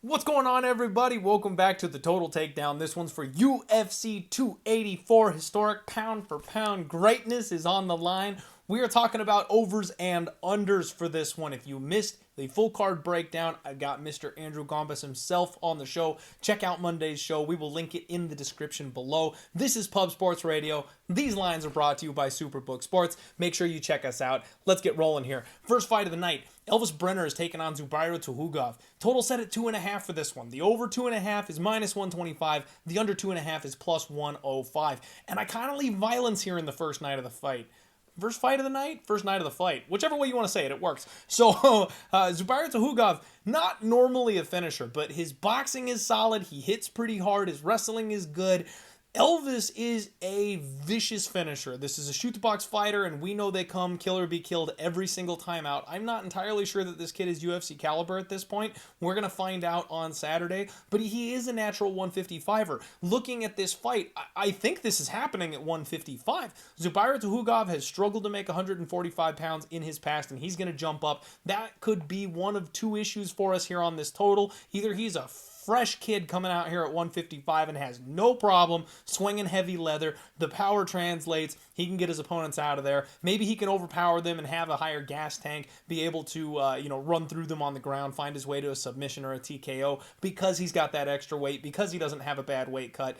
What's going on, everybody? Welcome back to the Total Takedown. This one's for UFC 284. Historic pound for pound greatness is on the line. We are talking about overs and unders for this one. If you missed the full card breakdown, I've got Mr. Andrew Gombas himself on the show. Check out Monday's show. We will link it in the description below. This is Pub Sports Radio. These lines are brought to you by Superbook Sports. Make sure you check us out. Let's get rolling here. First fight of the night. Elvis Brenner is taking on Zubaira Tukhugov. Total set at 2.5 for this one. The over 2.5 is minus 125. The under 2.5 is plus 105. And I kind of leave violence here in the first night of the fight. First fight of the night? First night of the fight. Whichever way you want to say it, it works. So, Zubaira Tukhugov, not normally a finisher, but his boxing is solid. He hits pretty hard. His wrestling is good. Elvis is a vicious finisher. This is a shoot-the-box fighter, and we know they come kill or be killed every single time out. I'm not entirely sure that this kid is UFC caliber at this point. We're going to find out on Saturday, but he is a natural 155er. Looking at this fight, I think this is happening at 155. Zubaira Tukhugov has struggled to make 145 pounds in his past, and he's going to jump up. That could be one of two issues for us here on this total. Either he's a fresh kid coming out here at 155 and has no problem swinging heavy leather. The power translates. He can get his opponents out of there. Maybe he can overpower them and have a higher gas tank, be able to run through them on the ground, find his way to a submission or a TKO because he's got that extra weight, because he doesn't have a bad weight cut.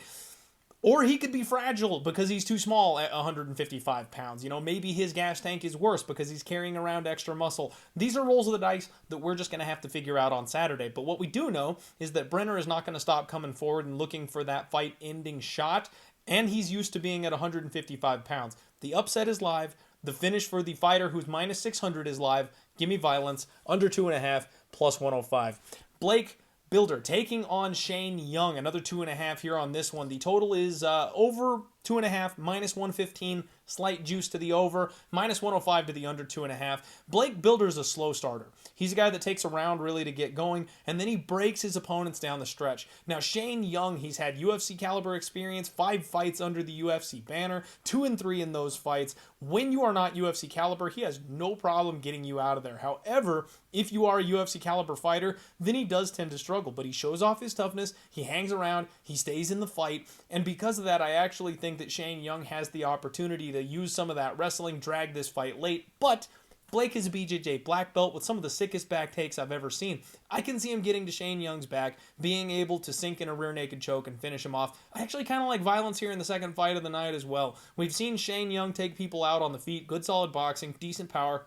Or he could be fragile because he's too small at 155 pounds. Maybe his gas tank is worse because he's carrying around extra muscle. These are rolls of the dice that we're just going to have to figure out on Saturday. But what we do know is that Brenner is not going to stop coming forward and looking for that fight-ending shot. And he's used to being at 155 pounds. The upset is live. The finish for the fighter who's minus 600 is live. Give me violence. Under 2.5, plus 105. Blake Bilder taking on Shane Young, another 2.5 here on this one. The total is over 2.5, minus 115, slight juice to the over, minus 105 to the under 2.5. Blake Bilder's a slow starter. He's a guy that takes a round really to get going, and then he breaks his opponents down the stretch. Now, Shane Young, he's had UFC caliber experience, 5 fights under the UFC banner, 2-3 in those fights. When you are not UFC caliber, he has no problem getting you out of there. However, if you are a UFC caliber fighter, then he does tend to struggle, but he shows off his toughness, he hangs around, he stays in the fight, and because of that, I actually think that Shane Young has the opportunity to use some of that wrestling, drag this fight late, but Blake is a BJJ black belt with some of the sickest back takes I've ever seen. I can see him getting to Shane Young's back, being able to sink in a rear naked choke and finish him off. I actually kind of like violence here in the second fight of the night as well. We've seen Shane Young take people out on the feet, good solid boxing, decent power.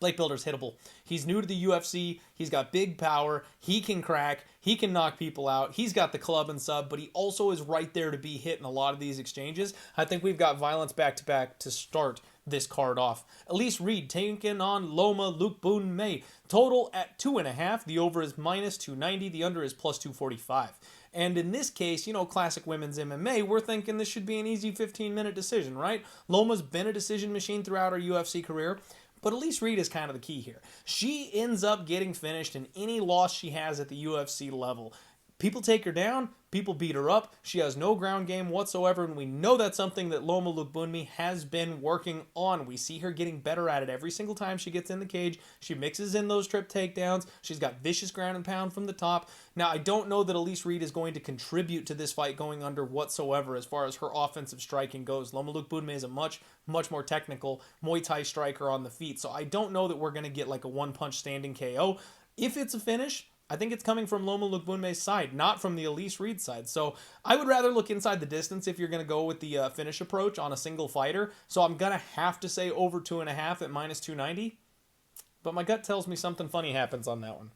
Blake Bilder's hittable. He's new to the UFC. He's got big power. He can crack. He can knock people out. He's got the club and sub, but he also is right there to be hit in a lot of these exchanges. I think we've got violence back-to-back to start this card off. Elise Reed taking on Loma Lukbun-May. Total at 2.5. The over is minus 290. The under is plus 245. And in this case, classic women's MMA, we're thinking this should be an easy 15-minute decision, right? Loma's been a decision machine throughout her UFC career. But Elise Reed is kind of the key here. She ends up getting finished in any loss she has at the UFC level. People take her down, people beat her up, she has no ground game whatsoever, and we know that's something that Loma Lukbunmi has been working on. We see her getting better at it every single time she gets in the cage. She mixes in those trip takedowns. She's got vicious ground and pound from the top. Now, I don't know that Elise Reed is going to contribute to this fight going under whatsoever as far as her offensive striking goes. Loma Lukbunmi is a much more technical Muay Thai striker on the feet, so I don't know that we're going to get like a one-punch standing KO. If it's a finish, I think it's coming from Loma Lukbunme's side, not from the Elise Reed side. So I would rather look inside the distance if you're going to go with the finish approach on a single fighter. So I'm going to have to say over 2.5 at minus 290. But my gut tells me something funny happens on that one.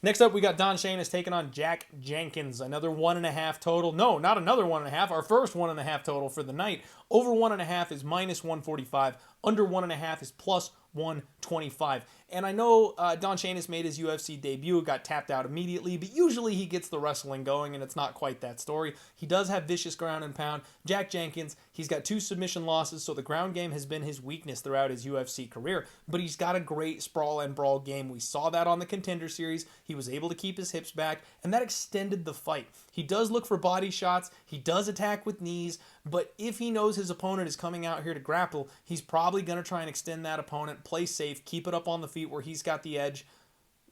Next up, we got Don Shainis taking on Jack Jenkins. Another 1.5 total. No, not another 1.5. Our first 1.5 total for the night. Over 1.5 is minus 145. Under 1.5 is plus 125. And I know Don Shainis made his UFC debut, got tapped out immediately, but usually he gets the wrestling going, and it's not quite that story. He does have vicious ground and pound. Jack Jenkins, he's got 2 submission losses, so the ground game has been his weakness throughout his UFC career, but he's got a great sprawl and brawl game. We saw that on the Contender Series. He was able to keep his hips back, and that extended the fight. He does look for body shots. He does attack with knees, but if he knows his opponent is coming out here to grapple, he's probably going to try and extend that opponent, play safe, keep it up on the feet where he's got the edge.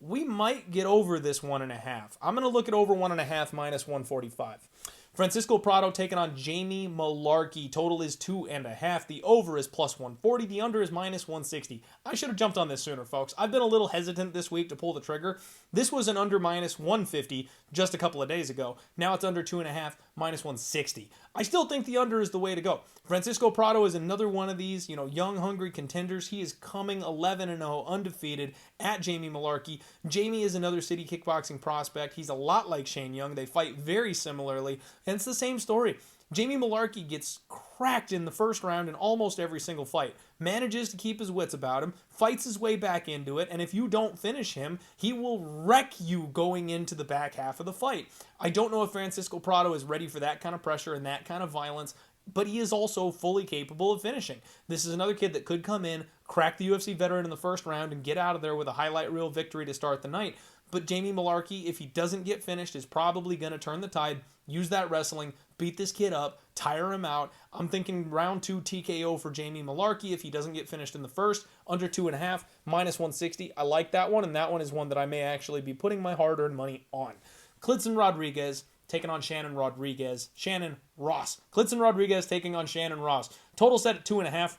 we might get over this 1.5. I'm going to look at over 1.5 minus 145. Francisco Prado taking on Jamie Mullarkey. Total is 2.5. The over is plus 140. The under is minus 160. I should have jumped on this sooner, folks. I've been a little hesitant this week to pull the trigger. This was an under minus 150 just a couple of days ago. Now it's under 2.5, minus 160. I still think the under is the way to go. Francisco Prado is another one of these, young, hungry contenders. He is coming 11-0 undefeated at Jamie Mullarkey. Jamie is another city kickboxing prospect. He's a lot like Shane Young. They fight very similarly, and it's the same story. Jamie Mullarkey gets cracked in the first round in almost every single fight, manages to keep his wits about him, fights his way back into it, and if you don't finish him, he will wreck you going into the back half of the fight. I don't know if Francisco Prado is ready for that kind of pressure and that kind of violence, but he is also fully capable of finishing. This is another kid that could come in, crack the UFC veteran in the first round, and get out of there with a highlight reel victory to start the night. But Jamie Mullarkey, if he doesn't get finished, is probably going to turn the tide, use that wrestling, beat this kid up, tire him out. I'm thinking round 2 TKO for Jamie Mullarkey if he doesn't get finished in the first, under 2.5, minus 160. I like that one, and that one is one that I may actually be putting my hard-earned money on. Kleydson Rodrigues taking on Shannon Rodriguez. Shannon Ross. Kleydson Rodriguez taking on Shannon Ross. Total set at 2.5.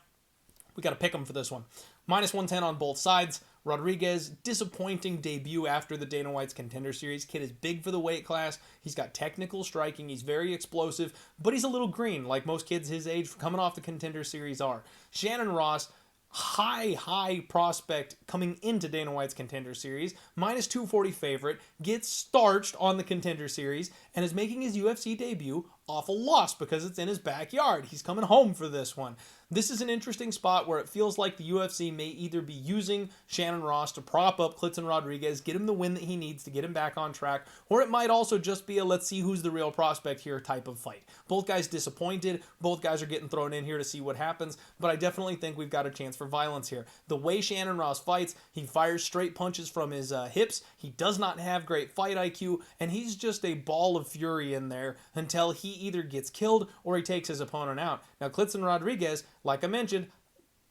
We got to pick them for this one. Minus 110 on both sides. Rodriguez, disappointing debut after the Dana White's Contender Series. Kid is big for the weight class. He's got technical striking. He's very explosive, but he's a little green, like most kids his age coming off the Contender Series are. Shannon Ross, high prospect coming into Dana White's Contender Series, minus 240 favorite, gets starched on the Contender Series, and is making his UFC debut off a loss because it's in his backyard. He's coming home for this one. This is an interesting spot where it feels like the UFC may either be using Shannon Ross to prop up Kleydson Rodriguez, get him the win that he needs to get him back on track, or it might also just be a let's see who's the real prospect here type of fight. Both guys disappointed. Both guys are getting thrown in here to see what happens, but I definitely think we've got a chance for violence here. The way Shannon Ross fights, he fires straight punches from his hips. He does not have great fight IQ, and he's just a ball of fury in there until he either gets killed or he takes his opponent out. Now, Kleydson Rodriguez, like I mentioned,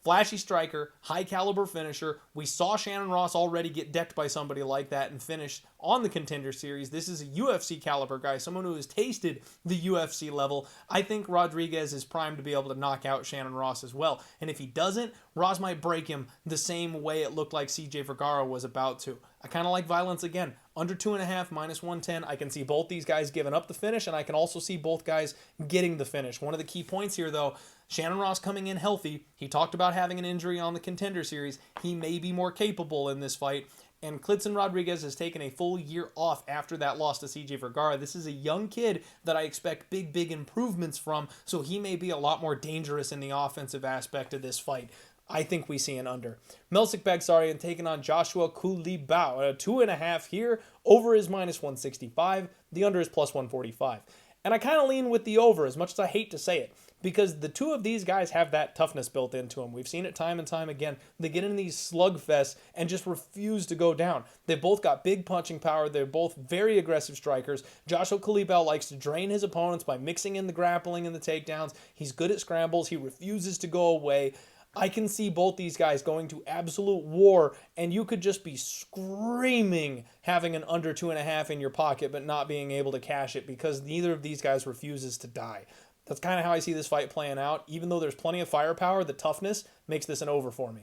flashy striker, high caliber finisher. We saw Shannon Ross already get decked by somebody like that and finish on the Contender Series. This is a UFC caliber guy, someone who has tasted the UFC level. I think Rodriguez is primed to be able to knock out Shannon Ross as well. And if he doesn't, Ross might break him the same way it looked like CJ Vergara was about to. I kind of like violence again. Under 2.5, minus 110. I can see both these guys giving up the finish, and I can also see both guys getting the finish. One of the key points here, though, Shannon Ross coming in healthy. He talked about having an injury on the Contender Series. He may be more capable in this fight. And Kleydson Rodriguez has taken a full year off after that loss to CJ Vergara. This is a young kid that I expect big improvements from, so he may be a lot more dangerous in the offensive aspect of this fight. I think we see an under. Melsik Baghdasaryan taking on Joshua Culibao. A 2.5 here. Over is minus 165. The under is plus 145. And I kind of lean with the over, as much as I hate to say it, because the two of these guys have that toughness built into them. We've seen it time and time again. They get in these slugfests and just refuse to go down. They've both got big punching power. They're both very aggressive strikers. Joshua Culibao likes to drain his opponents by mixing in the grappling and the takedowns. He's good at scrambles. He refuses to go away. I can see both these guys going to absolute war, and you could just be screaming having an under 2.5 in your pocket but not being able to cash it because neither of these guys refuses to die. That's kind of how I see this fight playing out. Even though there's plenty of firepower, the toughness makes this an over for me.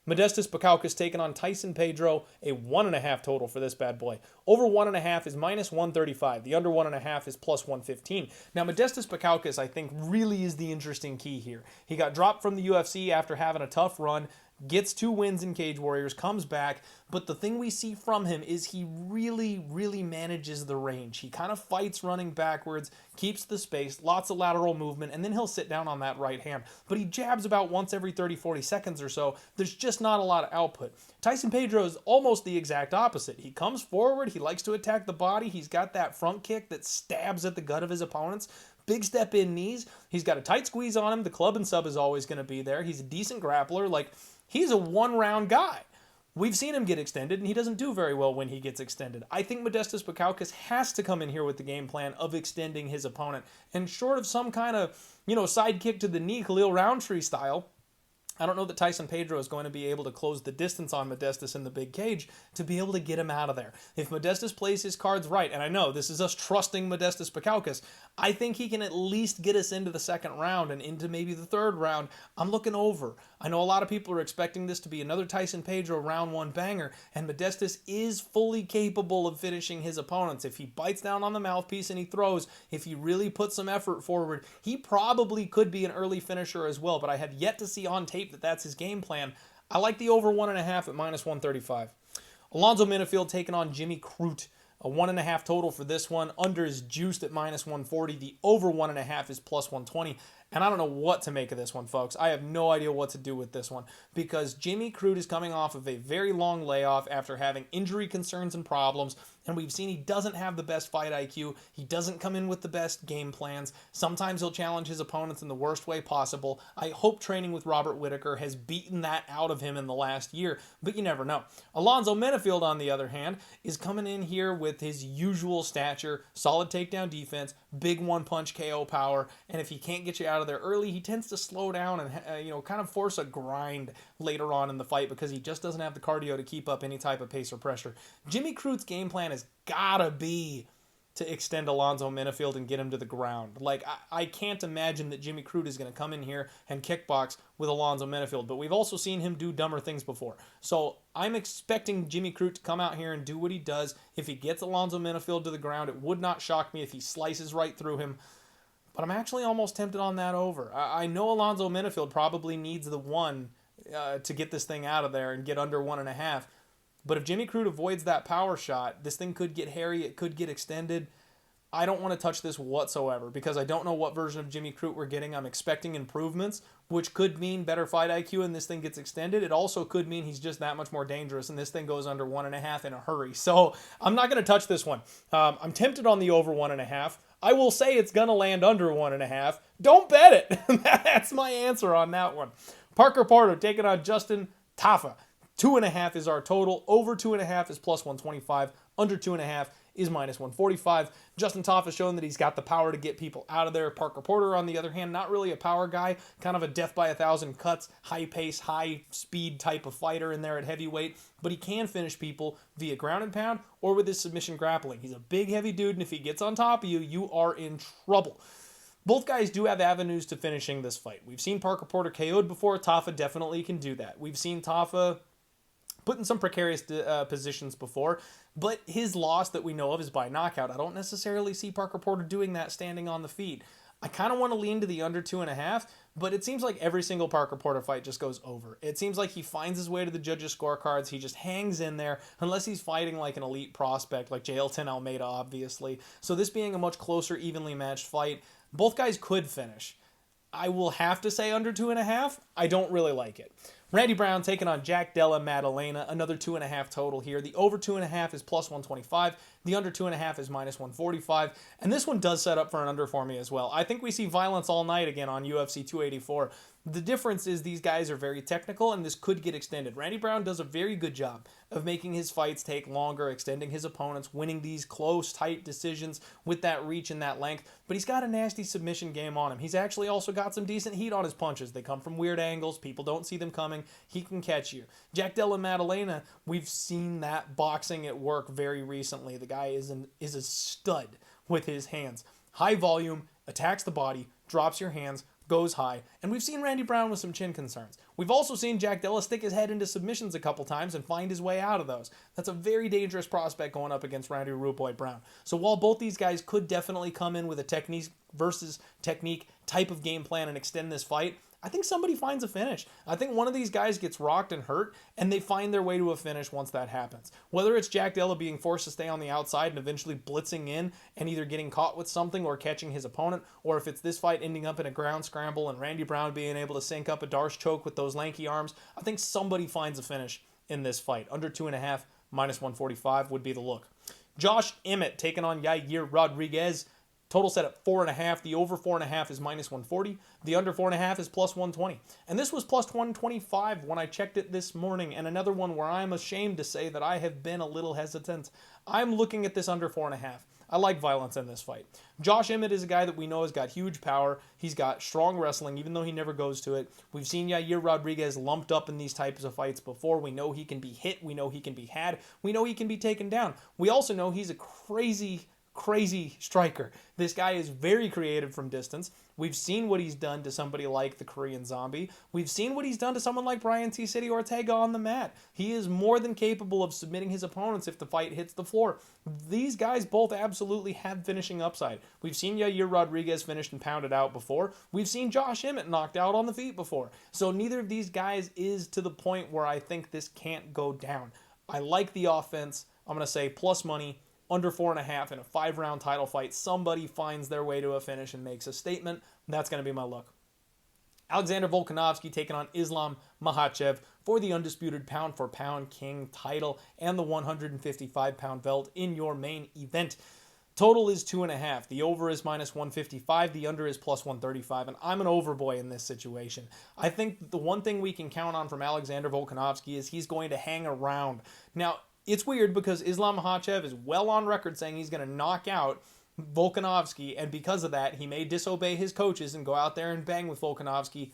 Modestas Bukauskas taking on Tyson Pedro, a 1.5 total for this bad boy. Over 1.5 is minus 135. The under 1.5 is plus 115. Now, Modestas Bukauskas, I think, really is the interesting key here. He got dropped from the UFC after having a tough run, gets 2 wins in Cage Warriors, comes back, but the thing we see from him is he really manages the range. He kind of fights running backwards, keeps the space, lots of lateral movement, and then he'll sit down on that right hand. But he jabs about once every 30-40 seconds or so. There's just not a lot of output. Tyson Pedro is almost the exact opposite. He comes forward, he likes to attack the body, he's got that front kick that stabs at the gut of his opponents. Big step in knees. He's got a tight squeeze on him. The club and sub is always going to be there. He's a decent grappler. He's a one-round guy. We've seen him get extended, and he doesn't do very well when he gets extended. I think Modestas Bukauskas has to come in here with the game plan of extending his opponent. And short of some kind of, sidekick to the knee, Khalil Roundtree style, I don't know that Tyson Pedro is going to be able to close the distance on Modestas in the big cage to be able to get him out of there. If Modestas plays his cards right, and I know this is us trusting Modestas Bukauskas, I think he can at least get us into the second round and into maybe the third round. I'm looking over. I know a lot of people are expecting this to be another Tyson Pedro round one banger, and Modestas is fully capable of finishing his opponents. If he bites down on the mouthpiece and he throws, if he really puts some effort forward, he probably could be an early finisher as well, but I have yet to see on tape that that's his game plan. I like the over 1.5 at -135. Alonzo Menifield taking on Jimmy Crute. A 1.5 total for this one. Under is juiced at -140. The over 1.5 is +120. And I don't know what to make of this one, folks. I have no idea what to do with this one because Jimmy Crute is coming off of a very long layoff after having injury concerns and problems. And we've seen he doesn't have the best fight IQ. He doesn't come in with the best game plans. Sometimes he'll challenge his opponents in the worst way possible. I hope training with Robert Whitaker has beaten that out of him in the last year, but you never know. Alonzo Menifield, on the other hand, is coming in here with his usual stature, solid takedown defense, big one-punch KO power, and if he can't get you out of there early, he tends to slow down and kind of force a grind later on in the fight because he just doesn't have the cardio to keep up any type of pace or pressure. Jimmy Crute's game plan has gotta be to extend Alonzo Menifield and get him to the ground. Like, I can't imagine that Jimmy Crute is going to come in here and kickbox with Alonzo Menifield, but we've also seen him do dumber things before. So I'm expecting Jimmy Crute to come out here and do what he does. If he gets Alonzo Menifield to the ground, it would not shock me if he slices right through him. But I'm actually almost tempted on that over. I know Alonzo Menifield probably needs the one to get this thing out of there and get under 1.5. But if Jimmy Crute avoids that power shot, this thing could get hairy, it could get extended. I don't want to touch this whatsoever because I don't know what version of Jimmy Crute we're getting. I'm expecting improvements, which could mean better fight IQ and this thing gets extended. It also could mean he's just that much more dangerous and this thing goes under 1.5 in a hurry. So I'm not going to touch this one. I'm tempted on the over 1.5. I will say it's going to land under 1.5. Don't bet it. That's my answer on that one. Parker Porter taking on Justin Tafa. 2.5 is our total. Over 2.5 is +125. Under 2.5 is -145. Justin Tafa has shown that he's got the power to get people out of there. Parker Porter, on the other hand, not really a power guy. Kind of a death by 1,000 cuts, high pace, high speed type of fighter in there at heavyweight. But he can finish people via ground and pound or with his submission grappling. He's a big, heavy dude, and if he gets on top of you, you are in trouble. Both guys do have avenues to finishing this fight. We've seen Parker Porter KO'd before. Tafa definitely can do that. We've seen Tafa put in some precarious positions before, but his loss that we know of is by knockout. I don't necessarily see Parker Porter doing that standing on the feet. I kind of want to lean to the under 2.5, but it seems like every single Parker Porter fight just goes over. It seems like he finds his way to the judges' scorecards. He just hangs in there unless he's fighting like an elite prospect, like Jailton Almeida, obviously. So this being a much closer, evenly matched fight, both guys could finish. I will have to say under 2.5. I don't really like it. Randy Brown taking on Jack Della Maddalena, another 2.5 total here. The over 2.5 is +125. The under 2.5 is -145. And this one does set up for an under for me as well. I think we see violence all night again on UFC 284. The difference is these guys are very technical and this could get extended. Randy Brown does a very good job of making his fights take longer, extending his opponents, winning these close, tight decisions with that reach and that length. But he's got a nasty submission game on him. He's actually also got some decent heat on his punches. They come from weird angles. People don't see them coming. He can catch you. Jack Della Maddalena, we've seen that boxing at work very recently. The guy is a stud with his hands. High volume, attacks the body, drops your hands, goes high, and we've seen Randy Brown with some chin concerns. We've also seen Jack Della stick his head into submissions a couple times and find his way out of those. That's a very dangerous prospect going up against Randy Rude Boy Brown. So while both these guys could definitely come in with a technique versus technique type of game plan and extend this fight, I think somebody finds a finish. I think one of these guys gets rocked and hurt, and they find their way to a finish once that happens. Whether it's Jack Della being forced to stay on the outside and eventually blitzing in and either getting caught with something or catching his opponent, or if it's this fight ending up in a ground scramble and Randy Brown being able to sync up a Darce choke with those lanky arms, I think somebody finds a finish in this fight. Under 2.5, -145 would be the look. Josh Emmett taking on Yair Rodríguez. Total set at 4.5. The over 4.5 is -140. The under 4.5 is +120. And this was +125 when I checked it this morning. And another one where I'm ashamed to say that I have been a little hesitant. I'm looking at this under 4.5. I like violence in this fight. Josh Emmett is a guy that we know has got huge power. He's got strong wrestling, even though he never goes to it. We've seen Yair Rodríguez lumped up in these types of fights before. We know he can be hit. We know he can be had. We know he can be taken down. We also know he's a crazy striker. This guy is very creative from distance. We've seen what he's done to somebody like the Korean Zombie. We've seen what he's done to someone like Brian T. City Ortega on the mat. He is more than capable of submitting his opponents if the fight hits the floor. These guys both absolutely have finishing upside. We've seen Yair Rodríguez finished and pounded out before. We've seen Josh Emmett knocked out on the feet before. So neither of these guys is to the point where I think this can't go down. I like the offense. I'm going to say plus money. Under 4.5 in a 5-round title fight. Somebody finds their way to a finish and makes a statement. That's going to be my look. Alexander Volkanovski taking on Islam Makhachev for the undisputed pound-for-pound king title and the 155-pound belt in your main event. Total is 2.5. The over is minus 155. The under is plus 135. And I'm an over boy in this situation. I think the one thing we can count on from Alexander Volkanovski is he's going to hang around. Now, it's weird because Islam Makhachev is well on record saying he's going to knock out Volkanovski, and because of that, he may disobey his coaches and go out there and bang with Volkanovski.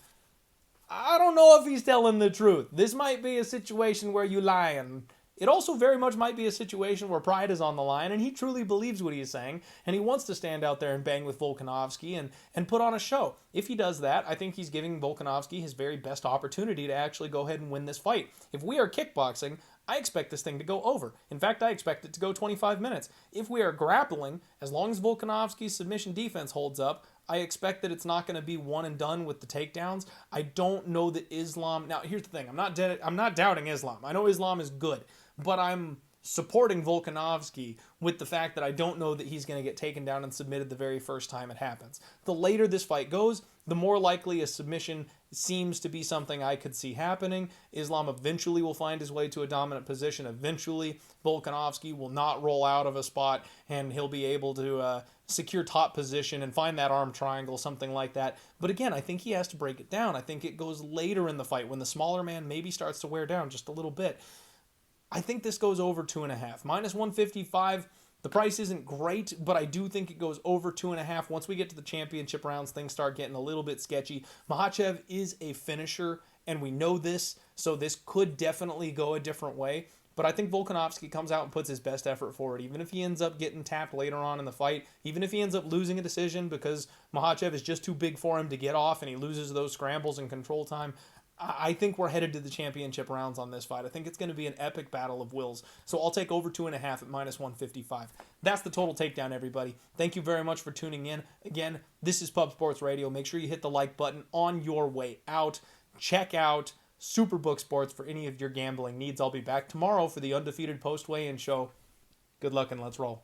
I don't know if he's telling the truth. This might be a situation where you lie, and it also very much might be a situation where pride is on the line, and he truly believes what he is saying, and he wants to stand out there and bang with Volkanovski and put on a show. If he does that, I think he's giving Volkanovski his very best opportunity to actually go ahead and win this fight. If we are kickboxing, I expect this thing to go over. In fact, I expect it to go 25 minutes. If we are grappling, as long as Volkanovski's submission defense holds up, I expect that it's not going to be one and done with the takedowns. I don't know that Islam... Now, here's the thing. I'm not doubting Islam. I know Islam is good, but I'm supporting Volkanovski with the fact that I don't know that he's going to get taken down and submitted the very first time it happens. The later this fight goes, the more likely a submission seems to be something I could see happening. Islam eventually will find his way to a dominant position. Eventually, Volkanovski will not roll out of a spot, and he'll be able to secure top position and find that arm triangle, something like that. But again, I think he has to break it down. I think it goes later in the fight when the smaller man maybe starts to wear down just a little bit. I think this goes over 2.5. Minus 155. The price isn't great, but I do think it goes over 2.5. Once we get to the championship rounds, things start getting a little bit sketchy. Makhachev is a finisher, and we know this, so this could definitely go a different way. But I think Volkanovski comes out and puts his best effort forward. Even if he ends up getting tapped later on in the fight, even if he ends up losing a decision because Makhachev is just too big for him to get off and he loses those scrambles and control time, I think we're headed to the championship rounds on this fight. I think it's going to be an epic battle of wills. So I'll take over 2.5 at minus 155. That's the total takedown, everybody. Thank you very much for tuning in. Again, this is Pub Sports Radio. Make sure you hit the like button on your way out. Check out Superbook Sports for any of your gambling needs. I'll be back tomorrow for the undefeated post-weigh-in show. Good luck and let's roll.